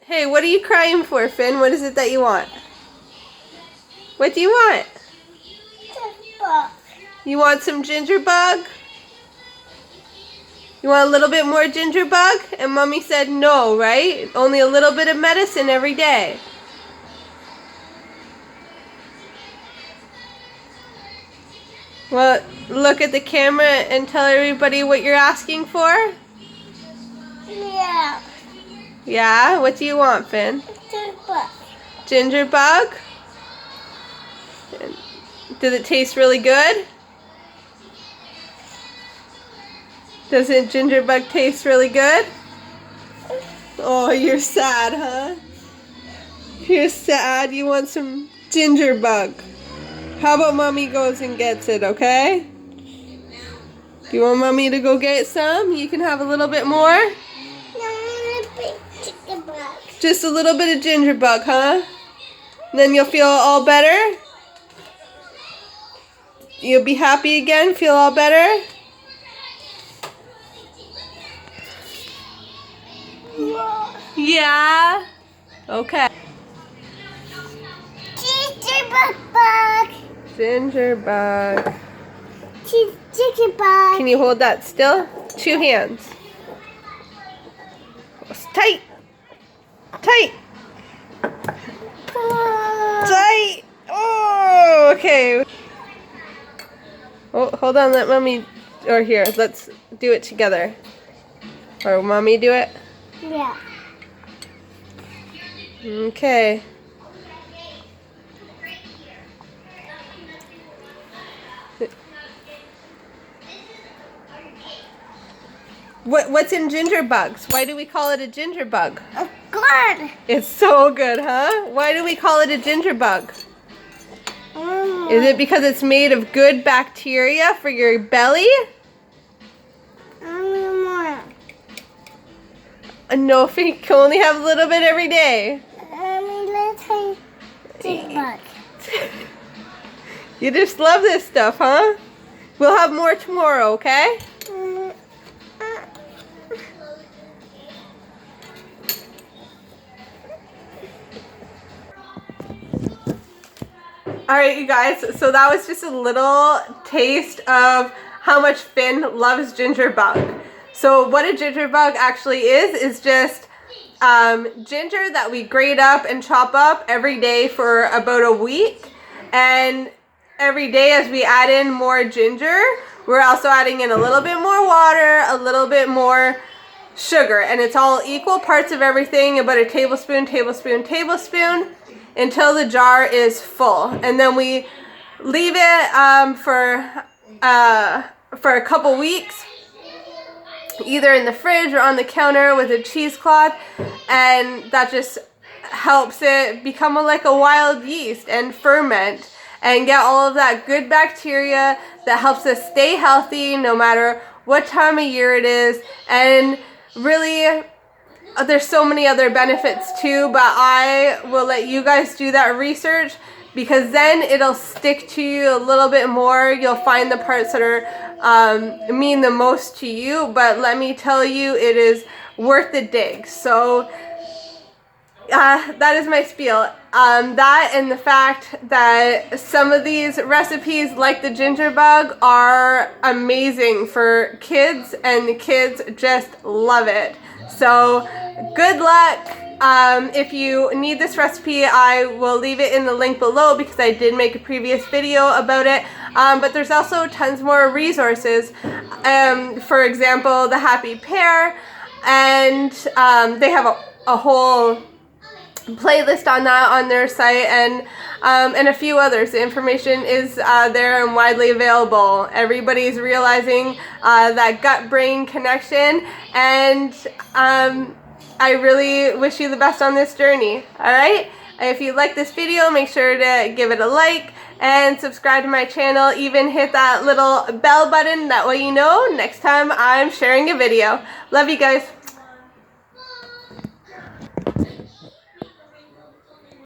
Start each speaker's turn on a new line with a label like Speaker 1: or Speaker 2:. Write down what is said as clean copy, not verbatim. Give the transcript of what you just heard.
Speaker 1: Hey, what are you crying for, Finn? What is it that you want? What do you want? You want some ginger bug? You want a little bit more ginger bug? And Mommy said no, right? Only a little bit of medicine every day. Well, look at the camera and tell everybody what you're asking for.
Speaker 2: Yeah.
Speaker 1: Yeah? What do you want, Finn?
Speaker 2: Ginger bug.
Speaker 1: Ginger bug? Does it taste really good? Doesn't ginger bug taste really good? Oh, you're sad, huh? You're sad. You want some ginger bug. How about Mommy goes and gets it, okay? Do you want Mommy to go get some? You can have a little bit more?
Speaker 2: No, I want a big ginger bug.
Speaker 1: Just a little bit of ginger bug, huh? And then you'll feel all better? You'll be happy again? Feel all better? Yeah? Okay.
Speaker 2: Ginger bug.
Speaker 1: Ginger bug.
Speaker 2: Ginger bug.
Speaker 1: Can you hold that still? 2 hands. Tight. Tight. Tight. Oh, okay. Oh, hold on. Let Mommy, or here, let's do it together. Or Mommy do it?
Speaker 2: Yeah.
Speaker 1: Okay. What's in ginger bugs? Why do we call it a ginger bug?
Speaker 2: Good.
Speaker 1: It's so good, huh? Why do we call it a ginger bug? Is it because it's made of good bacteria for your belly? No, you can only have a little bit every day. You just love this stuff, huh? We'll have more tomorrow, okay? Alright, you guys, so that was just a little taste of how much Finn loves ginger bug. So what a ginger bug actually is just ginger that we grate up and chop up every day for about a week. And every day as we add in more ginger, we're also adding in a little bit more water, a little bit more sugar. And it's all equal parts of everything, about a tablespoon, tablespoon, tablespoon, until the jar is full. And then we leave it for a couple weeks, either in the fridge or on the counter with a cheesecloth, and that just helps it become like a wild yeast and ferment and get all of that good bacteria that helps us stay healthy no matter what time of year it is. And really, there's so many other benefits too, but I will let you guys do that research, because then it'll stick to you a little bit more. You'll find the parts that are mean the most to you, but let me tell you, it is worth the dig. So that is my spiel. That and the fact that some of these recipes, like the ginger bug, are amazing for kids, and the kids just love it. So good luck. If you need this recipe, I will leave it in the link below, because I did make a previous video about it. But there's also tons more resources. For example, the Happy Pear, and they have a whole playlist on that on their site, and a few others. The information is there and widely available. Everybody's realizing that gut-brain connection, and I really wish you the best on this journey. Alright? If you like this video, make sure to give it a like and subscribe to my channel. Even hit that little bell button, that way you know next time I'm sharing a video. Love you guys.